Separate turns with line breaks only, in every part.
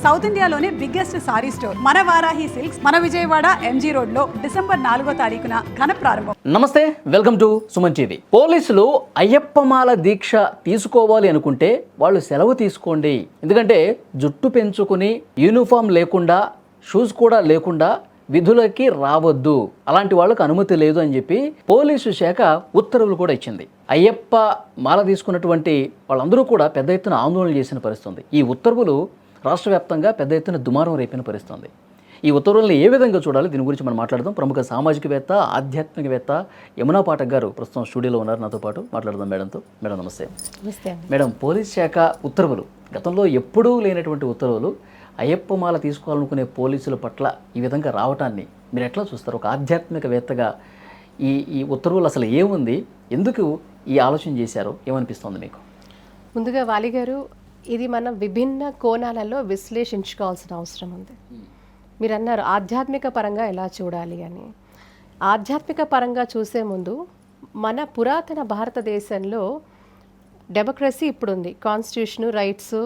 South ఇండియాలోనే biggest sorry store మన Varahi silks మన విజయవాడ ఎంజీ రోడ్ లో డిసెంబర్ 4వ తారీఖున ఘన ప్రారంభం.
నమస్తే, వెల్కమ్ టు సుమన్ టీవీ. పోలీసులు అయ్యప్పమాల దీక్ష తీసుకోవాలి అనుకుంటే వాళ్ళు సెలవు తీసుకోండి, ఎందుకంటే జుట్టు పెంచుకుని యూనిఫామ్ లేకుండా షూస్ కూడా లేకుండా విధులకి రావద్దు, అలాంటి వాళ్ళకు అనుమతి లేదు అని చెప్పి పోలీసు శాఖ ఉత్తర్వులు కూడా ఇచ్చింది. అయ్యప్ప మాల తీసుకున్నటువంటి వాళ్ళందరూ కూడా పెద్ద ఎత్తున ఆందోళన చేసిన పరిస్థితుంది. ఈ ఉత్తర్వులు రాష్ట్ర వ్యాప్తంగా పెద్ద ఎత్తున దుమారం రేపిన పరిస్థితుంది. ఈ ఉత్తర్వులను ఏ విధంగా చూడాలి, దీని గురించి మనం మాట్లాడదాం. ప్రముఖ సామాజికవేత్త, ఆధ్యాత్మికవేత్త యమునా పాఠక్ గారు ప్రస్తుతం స్టూడియోలో ఉన్నారు, నాతో పాటు మాట్లాడదాం మేడంతో. మేడం నమస్తే. మేడం, పోలీస్ శాఖ ఉత్తర్వులు, గతంలో ఎప్పుడూ లేనటువంటి ఉత్తర్వులు అయ్యప్ప మాల తీసుకోవాలనుకునే పోలీసుల పట్ల ఈ విధంగా రావటాన్ని మీరు ఎట్లా చూస్తారు? ఒక ఆధ్యాత్మికవేత్తగా ఈ ఉత్తర్వులు అసలు ఏముంది, ఎందుకు ఈ ఆలోచన చేశారో ఏమనిపిస్తుంది మీకు?
ముందుగా వాలి గారు, ఇది మనం విభిన్న కోణాలలో విశ్లేషించుకోవాల్సిన అవసరం ఉంది. మీరు అన్నారు ఆధ్యాత్మిక పరంగా ఎలా చూడాలి అని. ఆధ్యాత్మిక పరంగా చూసే ముందు మన పురాతన భారతదేశంలో డెమోక్రసీ ఇప్పుడు ఉంది. Constitution, rights,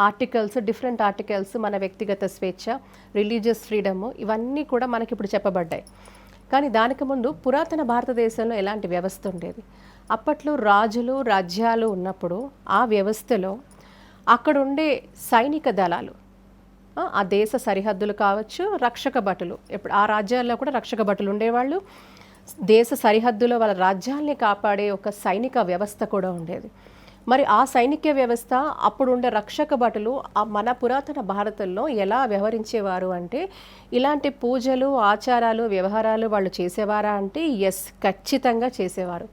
articles, different articles, మన వ్యక్తిగత స్వేచ్ఛ, రిలీజియస్ ఫ్రీడమ్, ఇవన్నీ కూడా మనకి ఇప్పుడు చెప్పబడ్డాయి. కానీ దానికి ముందు పురాతన భారతదేశంలో ఎలాంటి వ్యవస్థ ఉండేది? అప్పట్లో రాజులు, రాజ్యాలు ఉన్నప్పుడు ఆ వ్యవస్థలో అక్కడ ఉండే సైనిక దళాలు, ఆ దేశ సరిహద్దులు కావచ్చు, రక్షక భటులు, ఇప్పుడు ఆ రాజ్యాల్లో కూడా రక్షక భటులు ఉండేవాళ్ళు. దేశ సరిహద్దులో వాళ్ళ రాజ్యాల్ని కాపాడే ఒక సైనిక వ్యవస్థ కూడా ఉండేది. మరి ఆ సైనిక వ్యవస్థ, అప్పుడు ఉండే రక్షక భటులు మన పురాతన భారతంలో ఎలా వ్యవహరించేవారు అంటే, ఇలాంటి పూజలు, ఆచారాలు, వ్యవహారాలు వాళ్ళు చేసేవారా అంటే ఎస్, ఖచ్చితంగా చేసేవారు.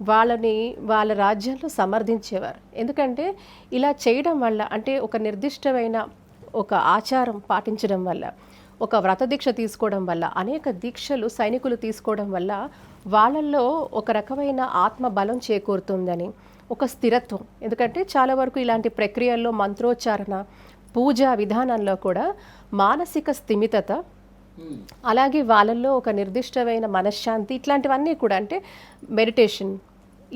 వాళ్ళ రాజ్యంలో సమర్థించేవారు. ఎందుకంటే ఇలా చేయడం వల్ల, అంటే ఒక నిర్దిష్టమైన ఒక ఆచారం పాటించడం వల్ల, ఒక వ్రత దీక్ష తీసుకోవడం వల్ల, అనేక దీక్షలు సైనికులు తీసుకోవడం వల్ల వాళ్ళల్లో ఒక రకమైన ఆత్మబలం చేకూరుతుందని, ఒక స్థిరత్వం. ఎందుకంటే చాలా వరకు ఇలాంటి ప్రక్రియల్లో మంత్రోచ్చారణ, పూజా విధానంలో కూడా మానసిక స్థిమితత, అలాగే వాళ్ళల్లో ఒక నిర్దిష్టమైన మనశ్శాంతి, ఇట్లాంటివన్నీ కూడా, అంటే మెడిటేషన్,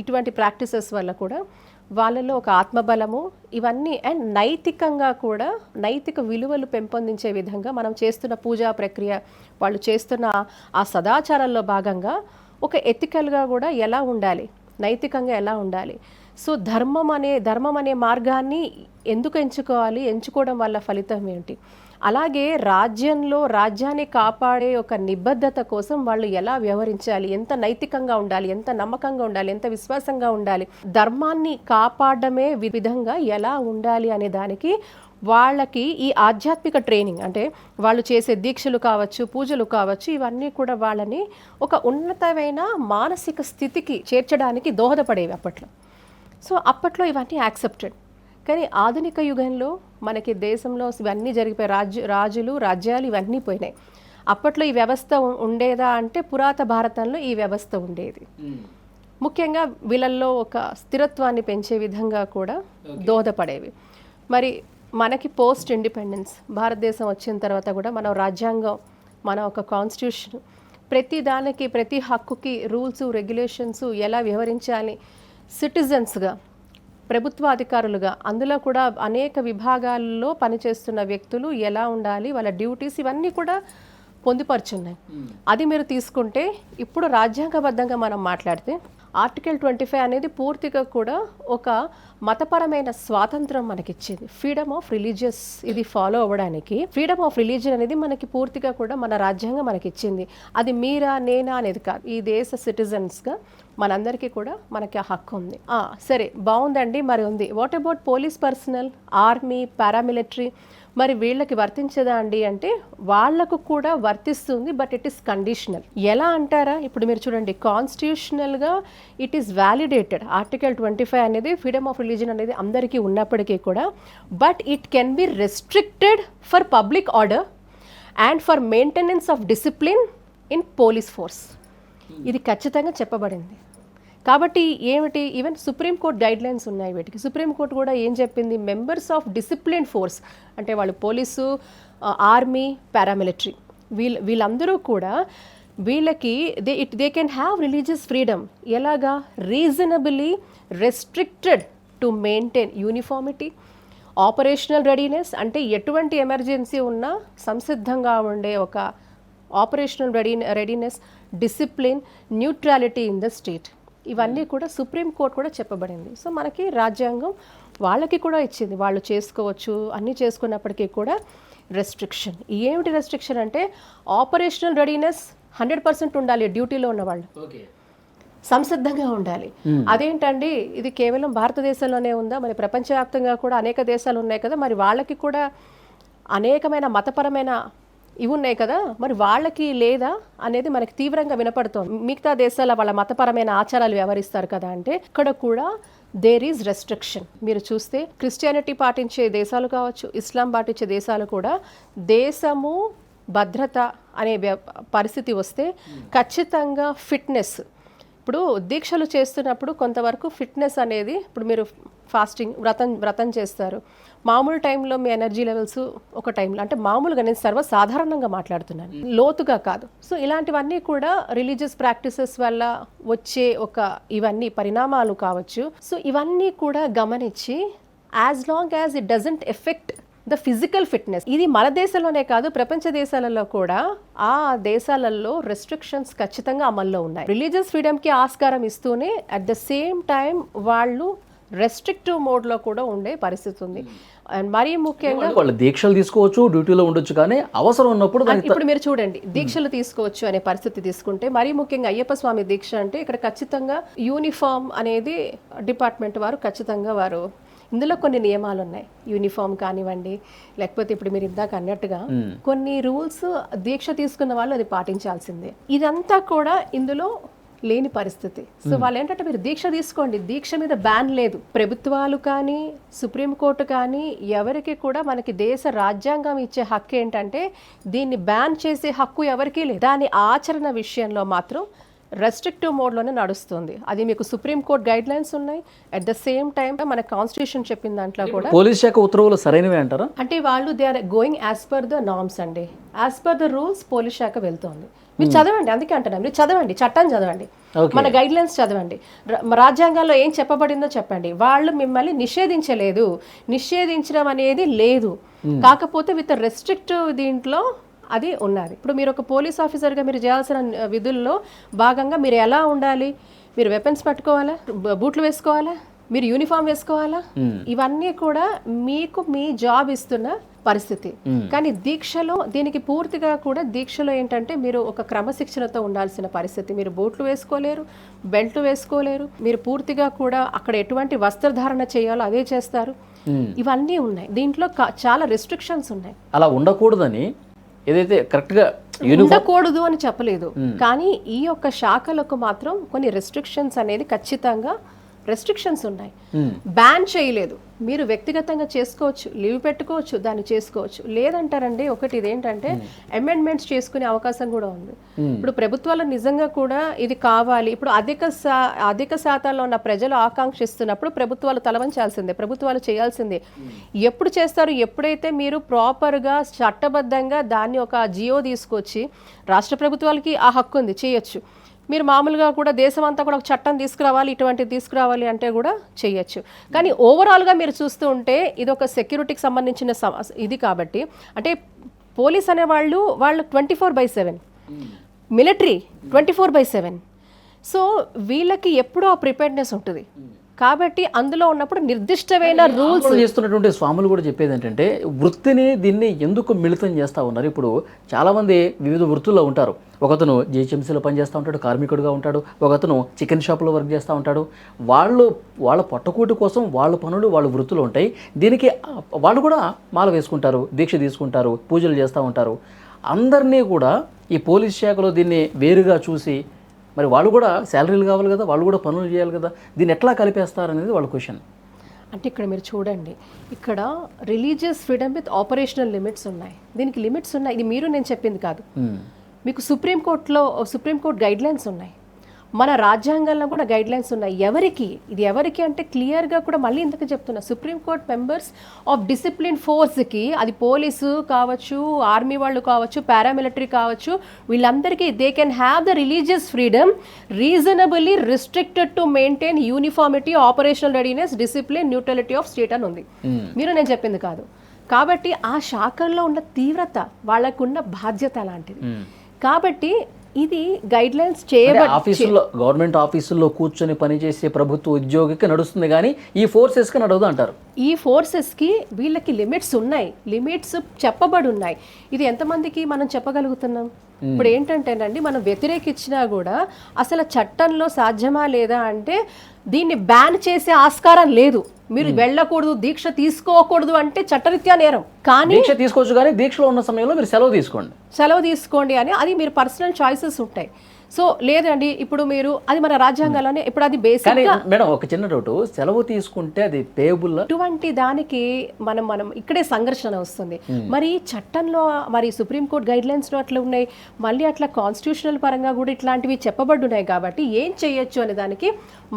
ఇటువంటి ప్రాక్టీసెస్ వల్ల కూడా వాళ్ళలో ఒక ఆత్మబలము, ఇవన్నీ, అండ్ నైతికంగా కూడా నైతిక విలువలు పెంపొందించే విధంగా మనం చేస్తున్న పూజా ప్రక్రియ, వాళ్ళు చేస్తున్న ఆ సదాచారంలో భాగంగా ఒక ఎథికల్గా కూడా ఎలా ఉండాలి, నైతికంగా ఎలా ఉండాలి. సో ధర్మం అనే మార్గాన్ని ఎందుకు ఎంచుకోవాలి, ఎంచుకోవడం వల్ల ఫలితం ఏంటి, అలాగే రాజ్యాన్ని కాపాడే ఒక నిబద్ధత కోసం వాళ్ళు ఎలా వ్యవహరించాలి, ఎంత నైతికంగా ఉండాలి, ఎంత నమ్మకంగా ఉండాలి, ఎంత విశ్వాసంగా ఉండాలి, ధర్మాన్ని కాపాడమే విధంగా ఎలా ఉండాలి అనే దానికి వాళ్ళకి ఈ ఆధ్యాత్మిక ట్రైనింగ్, అంటే వాళ్ళు చేసే దీక్షలు కావచ్చు, పూజలు కావచ్చు, ఇవన్నీ కూడా వాళ్ళని ఒక ఉన్నతమైన మానసిక స్థితికి చేర్చడానికి దోహదపడేవి అప్పట్లో. సో అప్పట్లో ఇవన్నీ యాక్సెప్టెడ్. కానీ ఆధునిక యుగంలో మనకి దేశంలో ఇవన్నీ జరిగిపోయి, రాజులు, రాజ్యాలు ఇవన్నీ పోయినాయి. అప్పట్లో ఈ వ్యవస్థ ఉండేదా అంటే పురాతన భారతంలో ఈ వ్యవస్థ ఉండేది. ముఖ్యంగా వీళ్ళల్లో ఒక స్థిరత్వాన్ని పెంచే విధంగా కూడా దోహదపడేవి. మరి మనకి పోస్ట్ ఇండిపెండెన్స్ భారతదేశం వచ్చిన తర్వాత కూడా మన రాజ్యాంగం, మన ఒక కాన్స్టిట్యూషన్, ప్రతి దానికి, ప్రతి హక్కుకి రూల్స్, రెగ్యులేషన్స్, ఎలా వ్యవహరించాలి, సిటిజన్స్గా, ప్రభుత్వ అధికారులుగా, అందులో కూడా అనేక విభాగాల్లో పనిచేస్తున్న వ్యక్తులు ఎలా ఉండాలి, వాళ్ళ డ్యూటీస్, ఇవన్నీ కూడా పొందుపరుచున్నాయి. అది మీరు తీసుకుంటే ఇప్పుడు రాజ్యాంగబద్ధంగా మనం మాట్లాడితే ఆర్టికల్ 25 అనేది పూర్తిగా కూడా ఒక మతపరమైన స్వాతంత్రం మనకిచ్చింది. ఫ్రీడమ్ ఆఫ్ రిలీజియస్, ఇది ఫాలో అవ్వడానికి ఫ్రీడమ్ ఆఫ్ రిలీజియన్ అనేది మనకి పూర్తిగా కూడా మన రాజ్యాంగం మనకిచ్చింది. అది మీరా, నేనా అనేది కాదు, ఈ దేశ సిటిజన్స్గా మనందరికీ కూడా మనకి ఆ హక్కు ఉంది. సరే, బాగుందండి. మరి ఉంది, what about police personnel, army, paramilitary, మరి వీళ్ళకి వర్తించదా అండి అంటే వాళ్లకు కూడా వర్తిస్తుంది, బట్ ఇట్ ఈస్ కండిషనల్. ఎలా అంటారా, ఇప్పుడు మీరు చూడండి, కాన్స్టిట్యూషనల్గా ఇట్ ఈస్ వ్యాలిడేటెడ్. ఆర్టికల్ 25 అనేది ఫ్రీడమ్ ఆఫ్ రిలీజన్ అనేది అందరికీ ఉన్నప్పటికీ కూడా, but it can be restricted for public order and for maintenance of discipline in police force. ఇది ఖచ్చితంగా చెప్పబడింది. కాబట్టి ఏమిటి, ఈవెన్ సుప్రీంకోర్టు గైడ్లైన్స్ ఉన్నాయి వీటికి. సుప్రీంకోర్టు కూడా ఏం చెప్పింది, మెంబర్స్ ఆఫ్ డిసిప్లిన్ ఫోర్స్, అంటే వాళ్ళు పోలీసు, ఆర్మీ, పారామిలిటరీ, వీళ్ళందరూ కూడా వీళ్ళకి they can have religious freedom. ఎలాగా, reasonably restricted to maintain uniformity, operational readiness అంటే ఎటువంటి ఎమర్జెన్సీ ఉన్నా సంసిద్ధంగా ఉండే ఒక operational readiness, discipline, neutrality in the state, ఇవన్నీ కూడా సుప్రీంకోర్టు కూడా చెప్పబడింది. సో మనకి రాజ్యాంగం వాళ్ళకి కూడా ఇచ్చింది, వాళ్ళు చేసుకోవచ్చు అన్నీ చేసుకున్నప్పటికీ కూడా రెస్ట్రిక్షన్. ఏమిటి రెస్ట్రిక్షన్ అంటే ఆపరేషనల్ రెడీనెస్ 100% ఉండాలి, డ్యూటీలో ఉన్నవాళ్ళు సంసిద్ధంగా ఉండాలి. అదేంటండి, ఇది కేవలం భారతదేశంలోనే ఉందా? మరి ప్రపంచవ్యాప్తంగా కూడా అనేక దేశాలు ఉన్నాయి కదా, మరి వాళ్ళకి కూడా అనేకమైన మతపరమైన ఇవి ఉన్నాయి కదా, మరి వాళ్ళకి లేదా అనేది మనకి తీవ్రంగా వినపడుతోంది. మిగతా దేశాల వాళ్ళ మతపరమైన ఆచారాలు వ్యవహరిస్తారు కదా అంటే ఇక్కడ కూడా దేర్ ఈజ్ రెస్ట్రిక్షన్. మీరు చూస్తే క్రిస్టియానిటీ పాటించే దేశాలు కావచ్చు, ఇస్లాం పాటించే దేశాలు కూడా దేశము భద్రత అనే పరిస్థితి వస్తే ఖచ్చితంగా ఫిట్నెస్, ఇప్పుడు దీక్షలు చేస్తున్నప్పుడు కొంతవరకు ఫిట్నెస్ అనేది, ఇప్పుడు మీరు ఫాస్టింగ్ వ్రతం చేస్తారు, మామూలు టైంలో మీ ఎనర్జీ లెవెల్స్ ఒక టైంలో, అంటే మామూలుగా నేను సర్వసాధారణంగా మాట్లాడుతున్నాను, లోతుగా కాదు. సో ఇలాంటివన్నీ కూడా రిలీజియస్ ప్రాక్టీసెస్ వల్ల వచ్చే ఇవన్నీ పరిణామాలు కావచ్చు. సో ఇవన్నీ కూడా గమనించి as long as it doesn't effect the physical fitness, ఇది మన దేశంలోనే కాదు ప్రపంచ దేశాలలో కూడా ఆ దేశాలలో రెస్ట్రిక్షన్స్ ఖచ్చితంగా అమల్లో ఉన్నాయి. రిలీజియస్ ఫ్రీడమ్కి ఆస్కారం ఇస్తూనే అట్ ద సేమ్ టైం వాళ్ళు రెస్ట్రిక్టివ్ మోడ్లో కూడా ఉండే పరిస్థితి ఉంది. అండ్ మరీ ముఖ్యంగా
వాళ్ళు దీక్షలు తీసుకోవచ్చు, డ్యూటీలో ఉండొచ్చు, కానీ అవసరం ఉన్నప్పుడు
ఇప్పుడు మీరు చూడండి దీక్షలు తీసుకోవచ్చు అనే పరిస్థితి తీసుకుంటే, మరీ ముఖ్యంగా అయ్యప్ప స్వామి దీక్ష అంటే ఇక్కడ ఖచ్చితంగా యూనిఫామ్ అనేది డిపార్ట్మెంట్ వారు ఖచ్చితంగా వారు ఇందులో కొన్ని నియమాలు ఉన్నాయి. యూనిఫామ్ కానివ్వండి, లేకపోతే ఇప్పుడు మీరు ఇందాక అన్నట్టుగా కొన్ని రూల్స్ దీక్ష తీసుకున్న వాళ్ళు అది పాటించాల్సిందే. ఇదంతా కూడా ఇందులో లేని పరిస్థితి. సో వాళ్ళు ఏంటంటే మీరు దీక్ష తీసుకోండి, దీక్ష మీద బ్యాన్ లేదు. ప్రభుత్వాలు కానీ సుప్రీంకోర్టు కానీ ఎవరికి కూడా మనకి దేశ రాజ్యాంగం ఇచ్చే హక్కు ఏంటంటే దీన్ని బ్యాన్ చేసే హక్కు ఎవరికీ లేదు. దాని ఆచరణ విషయంలో మాత్రం రెస్ట్రిక్టివ్ మోడ్లోనే నడుస్తుంది. అది మీకు సుప్రీంకోర్టు గైడ్ లైన్స్ ఉన్నాయి, అట్ ద సేమ్ టైం మన కాన్స్టిట్యూషన్ చెప్పిన దాంట్లో కూడా
పోలీస్ శాఖ ఉత్తర్వులు సరైనవే అంటారా?
అంటే వాళ్ళు they are going as per the norms అండి, as per the rules police శాఖ వెళ్తోంది. మీరు చదవండి, అందుకే అంటున్నాను, మీరు చదవండి, చట్టం చదవండి, మన గైడ్ లైన్స్ చదవండి, రాజ్యాంగాల్లో ఏం చెప్పబడిందో చెప్పండి. వాళ్ళు మిమ్మల్ని నిషేధించలేదు, నిషేధించడం అనేది లేదు, కాకపోతే విత్ రెస్ట్రిక్టివ్ దీంట్లో అది ఉన్నది. ఇప్పుడు మీరు ఒక పోలీస్ ఆఫీసర్గా మీరు చేయాల్సిన విధుల్లో భాగంగా మీరు ఎలా ఉండాలి, మీరు వెపన్స్ పట్టుకోవాలా, బూట్లు వేసుకోవాలా, మీరు యూనిఫామ్ వేసుకోవాలా, ఇవన్నీ కూడా మీకు మీ జాబ్ ఇస్తున్న పరిస్థితి. కానీ దీక్షలో దీనికి పూర్తిగా కూడా దీక్షలో ఏంటంటే మీరు ఒక క్రమశిక్షణతో ఉండాల్సిన పరిస్థితి. మీరు బూట్లు వేసుకోలేరు, బెల్ట్ వేసుకోలేరు, మీరు పూర్తిగా కూడా అక్కడ ఎటువంటి వస్త్రధారణ చేయాలో అదే చేస్తారు. ఇవన్నీ ఉన్నాయి, దీంట్లో చాలా రెస్ట్రిక్షన్స్ ఉన్నాయి.
అలా ఉండకూడదని ఏదైతే కరెక్ట్గా
ఉండకూడదు అని చెప్పలేదు, కానీ ఈ యొక్క శాఖలకు మాత్రం కొన్ని రెస్ట్రిక్షన్స్ అనేది ఖచ్చితంగా రెస్ట్రిక్షన్స్ ఉన్నాయి. బ్యాన్ చేయలేదు, మీరు వ్యక్తిగతంగా చేసుకోవచ్చు, లీవ్ పెట్టుకోవచ్చు, దాన్ని చేసుకోవచ్చు. లేదంటారండి ఒకటి ఇదేంటంటే అమెండ్మెంట్స్ చేసుకునే అవకాశం కూడా ఉంది. ఇప్పుడు ప్రభుత్వాలు నిజంగా కూడా ఇది కావాలి, ఇప్పుడు అధిక శాతంలో ఉన్న ప్రజలు ఆకాంక్షిస్తున్నప్పుడు ప్రభుత్వాలు తలవంచాల్సిందే, ప్రభుత్వాలు చేయాల్సిందే. ఎప్పుడు చేస్తారు, ఎప్పుడైతే మీరు ప్రాపర్గా చట్టబద్ధంగా దాన్ని ఒక జియో తీసుకొచ్చి రాష్ట్ర ప్రభుత్వాలకి ఆ హక్కు ఉంది, చేయొచ్చు. మీరు మామూలుగా కూడా దేశం అంతా కూడా ఒక చట్టం తీసుకురావాలి, ఇటువంటిది తీసుకురావాలి అంటే కూడా చేయొచ్చు. కానీ ఓవరాల్గా మీరు చూస్తూ ఉంటే ఇది ఒక సెక్యూరిటీకి సంబంధించిన ఇది కాబట్టి, అంటే పోలీస్ అనే వాళ్ళు 24/7, మిలిటరీ 24/7. సో వీళ్ళకి ఎప్పుడూ ఆ ప్రిపేర్నెస్ ఉంటుంది కాబట్టి అందులో ఉన్నప్పుడు నిర్దిష్టమైన రూల్స్
చేస్తున్నటువంటి స్వాములు కూడా చెప్పేది ఏంటంటే వృత్తిని దీన్ని ఎందుకు మిళితం చేస్తూ ఉన్నారు. ఇప్పుడు చాలామంది వివిధ వృత్తుల్లో ఉంటారు. ఒకతను జిహెచ్ఎంసీలో పనిచేస్తూ ఉంటాడు, కార్మికుడిగా ఉంటాడు, ఒకతను చికెన్ షాప్లో వర్క్ చేస్తూ ఉంటాడు. వాళ్ళ పొట్టకూటి కోసం వాళ్ళ పనులు వాళ్ళ వృత్తులు ఉంటాయి. దీనికి వాళ్ళు కూడా మాల వేసుకుంటారు, దీక్ష తీసుకుంటారు, పూజలు చేస్తూ ఉంటారు. అందరినీ కూడా ఈ పోలీస్ శాఖలో దీన్ని వేరుగా చూసి మరి వాళ్ళు కూడా శాలరీలు కావాలి కదా, వాళ్ళు కూడా పనులు చేయాలి కదా, దీన్ని ఎట్లా కలిపేస్తారనేది వాళ్ళ క్వశ్చన్.
అంటే ఇక్కడ మీరు చూడండి, ఇక్కడ religious freedom with operational limits ఉన్నాయి, దీనికి లిమిట్స్ ఉన్నాయి. ఇది నేను చెప్పింది కాదు, మీకు సుప్రీంకోర్టు గైడ్ లైన్స్ ఉన్నాయి. మన రాజ్యాంగంలో కూడా గైడ్ లైన్స్ ఉన్నాయి. ఇది ఎవరికి అంటే క్లియర్గా కూడా మళ్ళీ ఇంతకు చెప్తున్నా, సుప్రీంకోర్టు మెంబర్స్ ఆఫ్ డిసిప్లిన్ ఫోర్స్కి, అది పోలీసు కావచ్చు, ఆర్మీ వాళ్ళు కావచ్చు, పారామిలిటరీ కావచ్చు, వీళ్ళందరికీ they can have the religious freedom reasonably restricted to maintain uniformity, operational readiness, discipline, neutrality of state అని ఉంది. మీరు నేను చెప్పింది కాదు. కాబట్టి ఆ శాఖల్లో ఉన్న తీవ్రత, వాళ్ళకున్న బాధ్యత అలాంటిది. కాబట్టి ఇది గైడ్ లైన్స్
ఆఫీసుల్లో, గవర్నమెంట్ ఆఫీసుల్లో కూర్చొని పనిచేసే ప్రభుత్వ ఉద్యోగికి నడుస్తుంది కానీ ఈ ఫోర్సెస్కి నడవదు అంటారు.
ఈ ఫోర్సెస్కి వీళ్ళకి లిమిట్స్ ఉన్నాయి, లిమిట్స్ చెప్పబడి ఉన్నాయి. ఇది ఎంతమందికి మనం చెప్పగలుగుతున్నాం? ఇప్పుడు ఏంటంటేనండి, మనం వ్యతిరేకించినా కూడా అసలు చట్టంలో సాధ్యమా లేదా అంటే దీన్ని బ్యాన్ చేసే ఆస్కారం లేదు. మీరు వెళ్ళకూడదు, దీక్ష తీసుకోకూడదు అంటే చట్టరీత్యా నేరం. కానీ
దీక్ష తీసుకోవచ్చు, కానీ దీక్షలో ఉన్న సమయంలో మీరు సెలవు తీసుకోండి
అని అది మీరు పర్సనల్ చాయిసెస్ ఉంటాయి. సో లేదండి, ఇప్పుడు మీరు అది మన రాజ్యాంగంలోనే, ఇప్పుడు అది బేసిక్.
మేడం ఒక చిన్న డౌట్, సెలవు తీసుకుంటే అది పేబుల్?
అటువంటి దానికి మనం ఇక్కడే సంఘర్షణ వస్తుంది. మరి చట్టంలో, మరి సుప్రీంకోర్టు గైడ్ లైన్స్ లో అట్లా ఉన్నాయి, మళ్ళీ అట్లా కాన్స్టిట్యూషనల్ పరంగా కూడా ఇట్లాంటివి చెప్పబడున్నాయి. కాబట్టి ఏం చేయొచ్చు అనే దానికి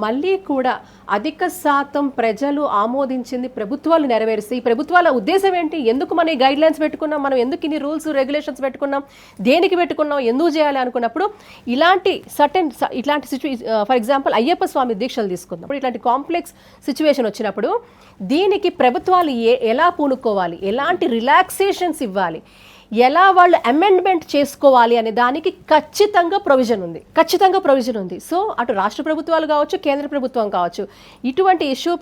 మళ్ళీ కూడా అధిక శాతం ప్రజలు ఆమోదించింది ప్రభుత్వాలు నెరవేరుస్తాయి. ఈ ప్రభుత్వాల ఉద్దేశం ఏంటి? ఎందుకు మనం ఈ గైడ్ లైన్స్ పెట్టుకున్నాం, మనం ఎందుకు ఇన్ని రూల్స్ రెగ్యులేషన్స్ పెట్టుకున్నాం, దేనికి పెట్టుకున్నాం, ఎందుకు చేయాలి అనుకున్నప్పుడు ఇలాంటి ఫర్ ఎగ్జాంపుల్ అయ్యప్ప స్వామి దీక్షలు తీసుకున్నప్పుడు ఇట్లాంటి కాంప్లెక్స్ సిచ్యువేషన్ వచ్చినప్పుడు దీనికి ప్రభుత్వాలు ఎలా పూనుకోవాలి, ఎలాంటి రిలాక్సేషన్స్ ఇవ్వాలి, ఎలా వాళ్ళు అమెండ్మెంట్ చేసుకోవాలి అనే దానికి ఖచ్చితంగా ప్రొవిజన్ ఉంది. సో అటు రాష్ట్ర ప్రభుత్వాలు కావచ్చు, కేంద్ర ప్రభుత్వం కావచ్చు, ఇటువంటి ఇష్యూ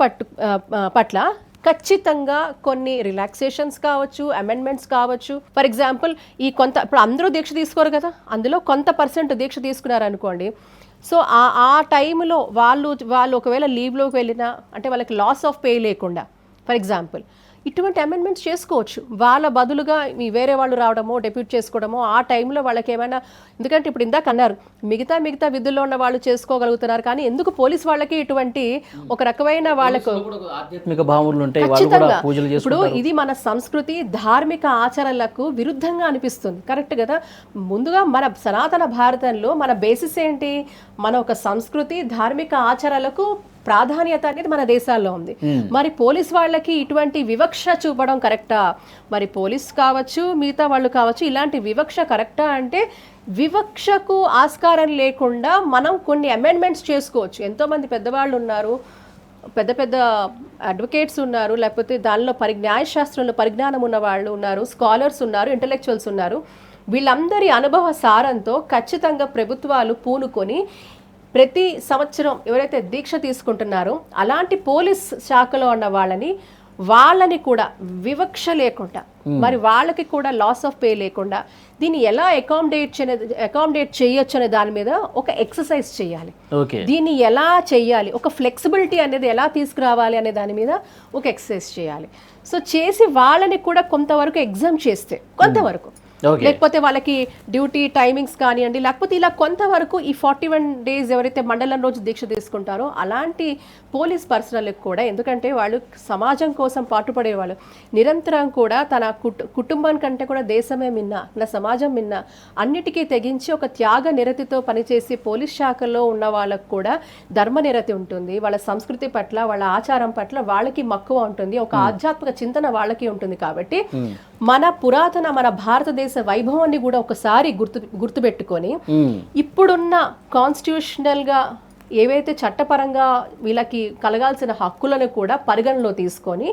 పట్ల ఖచ్చితంగా కొన్ని రిలాక్సేషన్స్ కావచ్చు, అమెండ్మెంట్స్ కావచ్చు. ఫర్ ఎగ్జాంపుల్ ఇప్పుడు అందరూ దీక్ష తీసుకోరు కదా, అందులో కొంత పర్సెంట్ దీక్ష తీసుకున్నారనుకోండి. సో ఆ టైంలో వాళ్ళు ఒకవేళ లీవ్లోకి వెళ్ళినా అంటే వాళ్ళకి లాస్ ఆఫ్ పే లేకుండా, ఫర్ ఎగ్జాంపుల్, ఇటువంటి అమెండ్మెంట్స్ చేసుకోవచ్చు. వాళ్ళ బదులుగా వేరే వాళ్ళు రావడమో, డెప్యూట్ చేసుకోవడమో, ఆ టైంలో వాళ్ళకి ఏమైనా, ఎందుకంటే ఇప్పుడు ఇందాక అన్నారు మిగతా విధుల్లో ఉన్న వాళ్ళు చేసుకోగలుగుతున్నారు, కానీ ఎందుకు పోలీస్ వాళ్ళకి ఇటువంటి ఒక రకమైన వాళ్ళకు
ఆధ్యాత్మిక భావనలు ఉంటాయి,
ఇప్పుడు ఇది మన సంస్కృతి, ధార్మిక ఆచరణలకు విరుద్ధంగా అనిపిస్తుంది. కరెక్ట్ కదా? ముందుగా మన సనాతన భారతంలో మన బేసిస్ ఏంటి? మన ఒక సంస్కృతి, ధార్మిక ఆచరణలకు ప్రాధాన్యత అనేది మన దేశాల్లో ఉంది. మరి పోలీస్ వాళ్ళకి ఇటువంటి వివక్ష చూపడం కరెక్టా? మరి పోలీస్ కావచ్చు, మిగతా వాళ్ళు కావచ్చు, ఇలాంటి వివక్ష కరెక్టా అంటే వివక్షకు ఆస్కారం లేకుండా మనం కొన్ని అమెండ్మెంట్స్ చేసుకోవచ్చు. ఎంతోమంది పెద్దవాళ్ళు ఉన్నారు, పెద్ద అడ్వకేట్స్ ఉన్నారు, లేకపోతే దానిలో న్యాయశాస్త్రంలో పరిజ్ఞానం ఉన్న వాళ్ళు ఉన్నారు, స్కాలర్స్ ఉన్నారు, ఇంటలెక్చువల్స్ ఉన్నారు. వీళ్ళందరి అనుభవ సారంతో ఖచ్చితంగా ప్రభుత్వాలు పూనుకొని ప్రతి సంవత్సరం ఎవరైతే దీక్ష తీసుకుంటున్నారో అలాంటి పోలీస్ శాఖలో ఉన్న వాళ్ళని కూడా వివక్ష లేకుండా, మరి వాళ్ళకి కూడా లాస్ ఆఫ్ పే లేకుండా దీన్ని ఎలా అకామిడేట్ చేయొచ్చు అనే దాని మీద ఒక ఎక్సర్సైజ్ చేయాలి. దీన్ని ఎలా చేయాలి, ఒక ఫ్లెక్సిబిలిటీ అనేది ఎలా తీసుకురావాలి అనే దాని మీద ఒక ఎక్సర్సైజ్ చేయాలి. సో చేసి వాళ్ళని కూడా కొంతవరకు ఎగ్జామ్ చేస్తే, కొంతవరకు లేకపోతే వాళ్ళకి డ్యూటీ టైమింగ్స్ కానివ్వండి, లేకపోతే ఇలా కొంతవరకు ఈ 41 days ఎవరైతే మండలం రోజు దీక్ష తీసుకుంటారో అలాంటి పోలీస్ పర్సనల్కి కూడా, ఎందుకంటే వాళ్ళు సమాజం కోసం పాటుపడేవాళ్ళు, నిరంతరం కూడా తన కుటుంబం కంటే కూడా దేశమే మిన్న, నా సమాజం మిన్న, అన్నిటికీ తెగించి ఒక త్యాగ నిరతితో పనిచేసి పోలీస్ శాఖలో ఉన్న వాళ్ళకు కూడా ధర్మ నిరతి ఉంటుంది, వాళ్ళ సంస్కృతి పట్ల, వాళ్ళ ఆచారం పట్ల వాళ్ళకి మక్కువ ఉంటుంది, ఒక ఆధ్యాత్మిక చింతన వాళ్ళకి ఉంటుంది. కాబట్టి మన పురాతన, మన భారతదేశ వైభవాన్ని కూడా ఒకసారి గుర్తుపెట్టుకొని ఇప్పుడున్న కాన్స్టిట్యూషనల్ గా ఏవైతే చట్టపరంగా వీళ్ళకి కలగాల్సిన హక్కులను కూడా పరిగణలో తీసుకొని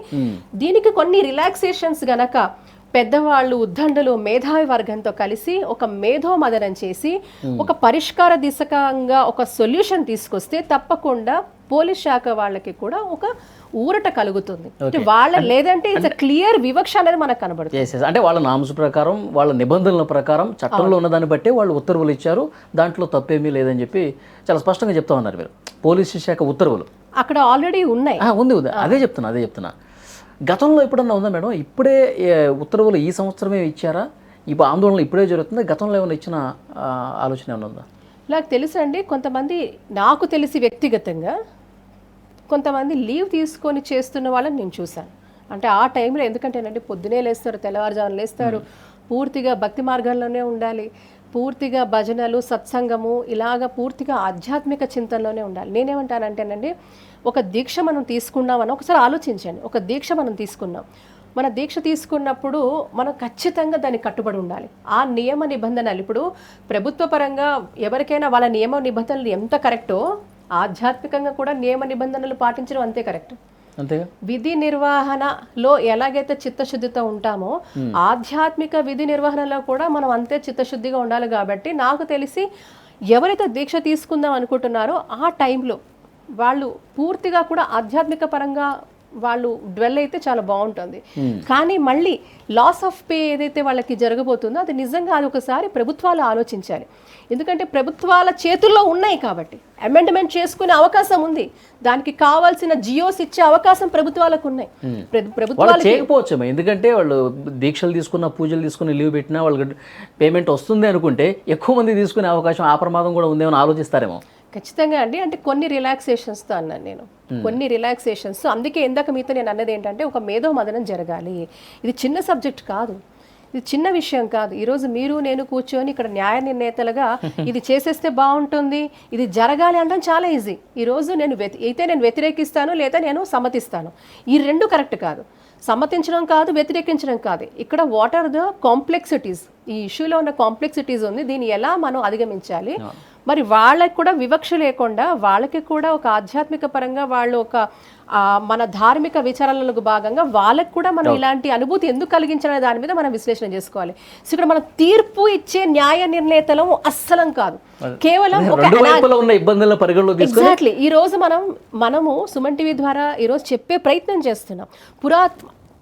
దీనికి కొన్ని రిలాక్సేషన్స్ గనక పెద్దవాళ్ళు, ఉద్దండులు, మేధావి వర్గంతో కలిసి ఒక మేధోమదనం చేసి ఒక పరిష్కార దిశకంగా ఒక సొల్యూషన్ తీసుకొస్తే తప్పకుండా పోలీస్ శాఖ వాళ్ళకి కూడా ఒక ఊరట కలుగుతుంది. లేదంటే ఇట్స్ క్లియర్ వివక్ష అనేది మనకు కనబడుతుంది.
అంటే వాళ్ళ నామ్స్ ప్రకారం, వాళ్ళ నిబంధనల ప్రకారం, చట్టంలో ఉన్నదాన్ని బట్టే వాళ్ళు ఉత్తర్వులు ఇచ్చారు, దాంట్లో తప్పేమీ లేదని చెప్పి చాలా స్పష్టంగా చెప్తా ఉన్నారు మీరు. పోలీసు శాఖ ఉత్తర్వులు
అక్కడ ఆల్రెడీ ఉన్నాయి.
ఉంది. అదే చెప్తున్నా. గతంలో ఎప్పుడన్నా ఉందా మేడం? ఇప్పుడే ఉత్తర్వులు ఈ సంవత్సరమే ఇచ్చారా? ఇప్పుడు ఆందోళన ఇప్పుడే జరుగుతుందా? గతంలో ఏమైనా ఇచ్చిన ఆలోచన ఏమైనా ఉందా?
నాకు తెలుసండి, కొంతమంది, నాకు తెలిసి వ్యక్తిగతంగా కొంతమంది లీవ్ తీసుకొని చేస్తున్న వాళ్ళని నేను చూశాను. అంటే ఆ టైంలో, ఎందుకంటేనండి పొద్దునే లేస్తారు, తెల్లవారుజామున లేస్తారు, పూర్తిగా భక్తి మార్గంలోనే ఉండాలి, పూర్తిగా భజనలు, సత్సంగము, ఇలాగ పూర్తిగా ఆధ్యాత్మిక చింతనలోనే ఉండాలి. నేనేమంటానంటేనండి, ఒక దీక్ష మనం తీసుకున్నామని ఒకసారి ఆలోచించండి. ఒక దీక్ష మనం తీసుకున్నాం, మన దీక్ష తీసుకున్నప్పుడు మనం ఖచ్చితంగా దానికి కట్టుబడి ఉండాలి. ఆ నియమ నిబంధనలు ఇప్పుడు ప్రభుత్వ పరంగా ఎవరికైనా వాళ్ళ నియమ నిబంధనలు ఎంత కరెక్టో ఆధ్యాత్మికంగా కూడా నియమ నిబంధనలు పాటించడం అంతే కరెక్ట్.
అంతేగా.
విధి నిర్వహణలో ఎలాగైతే చిత్తశుద్ధితో ఉంటామో ఆధ్యాత్మిక విధి నిర్వహణలో కూడా మనం అంతే చిత్తశుద్ధిగా ఉండాలి. కాబట్టి నాకు తెలిసి ఎవరైతే దీక్ష తీసుకుందాం అనుకుంటున్నారో ఆ టైంలో వాళ్ళు పూర్తిగా కూడా ఆధ్యాత్మిక పరంగా వాళ్ళు డ్వెల్ అయితే చాలా బాగుంటుంది. కానీ మళ్ళీ లాస్ ఆఫ్ పే ఏదైతే వాళ్ళకి జరగబోతుందో అది నిజంగా అది ఒకసారి ప్రభుత్వాలు ఆలోచించాలి. ఎందుకంటే ప్రభుత్వాల చేతుల్లో ఉన్నాయి కాబట్టి అమెండ్మెంట్ చేసుకునే అవకాశం ఉంది. దానికి కావాల్సిన జియోస్ ఇచ్చే అవకాశం ప్రభుత్వాలకు ఉన్నాయి. ప్రభుత్వాలు
చేయకపోవచ్చు, ఎందుకంటే వాళ్ళు దీక్షలు తీసుకున్న, పూజలు తీసుకుని లీవ్ పెట్టినా వాళ్ళకి పేమెంట్ వస్తుంది అనుకుంటే ఎక్కువ మంది తీసుకునే అవకాశం, ఆ ప్రమాదం కూడా ఉందేమని ఆలోచిస్తారేమో.
ఖచ్చితంగా అండి. అంటే కొన్ని రిలాక్సేషన్స్తో అన్నాను నేను, కొన్ని రిలాక్సేషన్స్. అందుకే ఇందాక మీతో నేను అన్నది ఏంటంటే ఒక మేధో మదనం జరగాలి. ఇది చిన్న సబ్జెక్ట్ కాదు, ఇది చిన్న విషయం కాదు. ఈరోజు మీరు నేను కూర్చొని ఇక్కడ న్యాయ నిర్ణేతలుగా ఇది చేసేస్తే బాగుంటుంది, ఇది జరగాలి అనడం చాలా ఈజీ. ఈరోజు నేను వ్యతిరేకిస్తాను లేదా నేను సమ్మతిస్తాను, ఈ రెండు కరెక్ట్ కాదు. సమ్మతించడం కాదు, వ్యతిరేకించడం కాదు. ఇక్కడ వాట్ ఆర్ ద కాంప్లెక్సిటీస్, ఈ ఇష్యూలో ఉన్న కాంప్లెక్సిటీస్ ఉంది, దీన్ని ఎలా మనం అధిగమించాలి. మరి వాళ్ళకి కూడా వివక్ష లేకుండా వాళ్ళకి కూడా ఒక ఆధ్యాత్మిక పరంగా వాళ్ళు ఒక మన ధార్మిక విచారణలకు భాగంగా వాళ్ళకి కూడా మనం ఇలాంటి అనుభూతి ఎందుకు కలిగించాలనే దాని మీద మనం విశ్లేషణ చేసుకోవాలి. సో ఇక్కడ మనం తీర్పు ఇచ్చే న్యాయ నిర్ణేతలం అస్సలం కాదు, కేవలం ఎగ్జాక్ట్లీ. ఈ రోజు మనము సుమన్ టీవీ ద్వారా ఈరోజు చెప్పే ప్రయత్నం చేస్తున్నాం.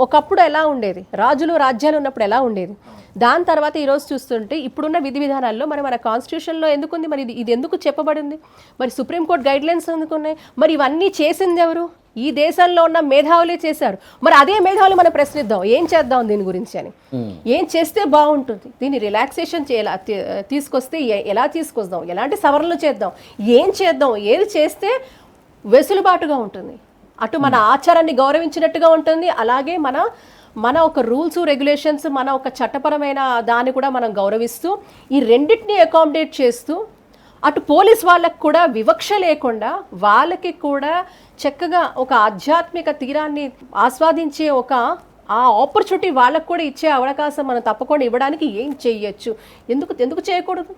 ఒకప్పుడు ఎలా ఉండేది, రాజులు రాజ్యాలు ఉన్నప్పుడు ఎలా ఉండేది, దాని తర్వాత ఈరోజు చూస్తుంటే ఇప్పుడున్న విధి విధానాల్లో మన కాన్స్టిట్యూషన్లో ఎందుకుంది, మరి ఇది ఎందుకు చెప్పబడింది, మరి సుప్రీంకోర్టు గైడ్ లైన్స్ ఎందుకు ఉన్నాయి, మరి ఇవన్నీ చేసింది ఎవరు, ఈ దేశంలో ఉన్న మేధావులే చేశారు. మరి అదే మేధావులు మనం ప్రశ్నిద్దాం, ఏం చేద్దాం దీని గురించి అని, ఏం చేస్తే బాగుంటుంది, దీన్ని రిలాక్సేషన్ తీసుకొస్తే ఎలా తీసుకొద్దాం, ఎలాంటి సవరణలు చేద్దాం, ఏం చేద్దాం, ఏది చేస్తే వెసులుబాటుగా ఉంటుంది, అటు మన ఆచారాన్ని గౌరవించినట్టుగా ఉంటుంది, అలాగే మన ఒక రూల్స్ రెగ్యులేషన్స్, మన ఒక చట్టపరమైన దాన్ని కూడా మనం గౌరవిస్తూ ఈ రెండింటిని అకామిడేట్ చేస్తూ అటు పోలీస్ వాళ్ళకు కూడా వివక్ష లేకుండా వాళ్ళకి కూడా చక్కగా ఒక ఆధ్యాత్మిక తీరాన్ని ఆస్వాదించే ఒక ఆ ఆపర్చునిటీ వాళ్ళకు కూడా ఇచ్చే అవకాశం మనం తప్పకుండా ఇవ్వడానికి ఏం చేయొచ్చు, ఎందుకు చేయకూడదు,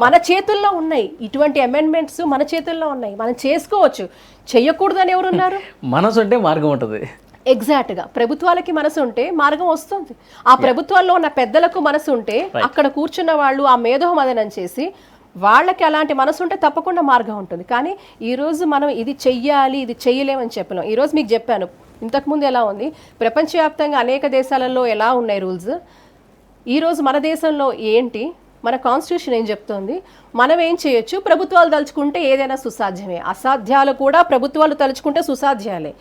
మన చేతుల్లో ఉన్నాయి. ఇటువంటి అమెండ్మెంట్స్ మన చేతుల్లో ఉన్నాయి, మనం చేసుకోవచ్చు. చెయ్యకూడదు అని ఎవరున్నారు?
మనసు అంటే మార్గం ఉంటుంది.
ఎగ్జాక్ట్గా ప్రభుత్వాలకి మనసు ఉంటే మార్గం వస్తుంది. ఆ ప్రభుత్వాల్లో ఉన్న పెద్దలకు మనసు ఉంటే అక్కడ కూర్చున్న వాళ్ళు ఆ మేధో మదనం చేసి వాళ్ళకి అలాంటి మనసు ఉంటే తప్పకుండా మార్గం ఉంటుంది. కానీ ఈరోజు మనం ఇది చెయ్యాలి, ఇది చెయ్యలేమని చెప్పలేం. ఈరోజు మీకు చెప్పాను, ఇంతకుముందు ఎలా ఉంది, ప్రపంచవ్యాప్తంగా అనేక దేశాలలో ఎలా ఉన్నాయి రూల్స్, ఈరోజు మన దేశంలో ఏంటి, మన కాన్స్టిట్యూషన్ ఏం చెప్తోంది, మనం ఏం చేయొచ్చు. ప్రభుత్వాలు తలుచుకుంటే ఏదైనా సుసాధ్యమే, అసాధ్యాలు కూడా ప్రభుత్వాలు తలుచుకుంటే సుసాధ్యాలే.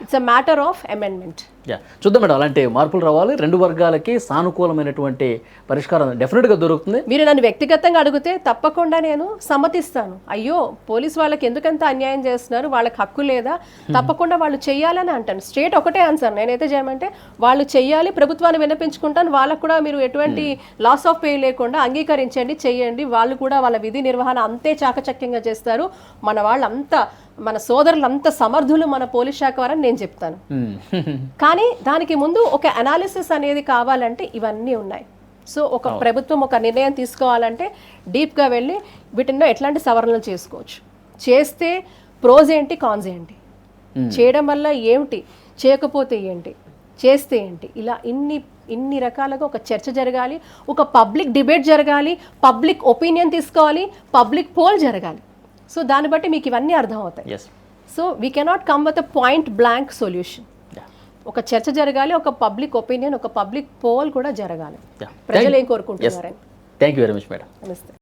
It's a matter of amendment.
చూద్దాం మేడం, అలాంటి మార్పులు రావాలి, రెండు వర్గాలకి సానుకూలమైనటువంటి పరిష్కారం డెఫినెట్గా దొరుకుతుంది.
మీరు నన్ను వ్యక్తిగతంగా అడిగితే తప్పకుండా నేను సమ్మతిస్తాను. అయ్యో పోలీసు వాళ్ళకి ఎందుకంత అన్యాయం చేస్తున్నారు, వాళ్ళకి హక్కు లేదా, తప్పకుండా వాళ్ళు చెయ్యాలని అంటాను. స్ట్రేట్ ఒకటే ఆన్సర్ నేనైతే చేయమంటే వాళ్ళు చెయ్యాలి, ప్రభుత్వాన్ని విన్నపించుకుంటాను. వాళ్ళకు కూడా మీరు ఎటువంటి లాస్ ఆఫ్ పే లేకుండా అంగీకరించండి, చెయ్యండి. వాళ్ళు కూడా వాళ్ళ విధి నిర్వహణ అంతే చాకచక్యంగా చేస్తారు. మన వాళ్ళంతా, మన సోదరులు అంత సమర్థులు మన పోలీస్ శాఖ వారని నేను చెప్తాను. కానీ దానికి ముందు ఒక అనాలిసిస్ అనేది కావాలంటే ఇవన్నీ ఉన్నాయి. సో ఒక ప్రభుత్వం ఒక నిర్ణయం తీసుకోవాలంటే డీప్గా వెళ్ళి వీటిల్లో ఎట్లాంటి సవరణలు చేసుకోవచ్చు, చేస్తే ప్రోజ్ ఏంటి, కాన్స్ ఏంటి, చేయడం వల్ల ఏమిటి, చేయకపోతే ఏంటి, చేస్తే ఏంటి, ఇలా ఇన్ని రకాలుగా ఒక చర్చ జరగాలి, ఒక పబ్లిక్ డిబేట్ జరగాలి, పబ్లిక్ ఒపీనియన్ తీసుకోవాలి, పబ్లిక్ పోల్ జరగాలి. సో దాన్ని బట్టి మీకు ఇవన్నీ అర్థం అవుతాయి. So we cannot come with a point blank solution. ఒక చర్చ జరగాలి, ఒక పబ్లిక్ ఒపీనియన్, ఒక పబ్లిక్ పోల్ కూడా జరగాలి. ప్రజలు ఏం కోరుకుంటున్నారని.
Thank you very much madam.
నమస్తే.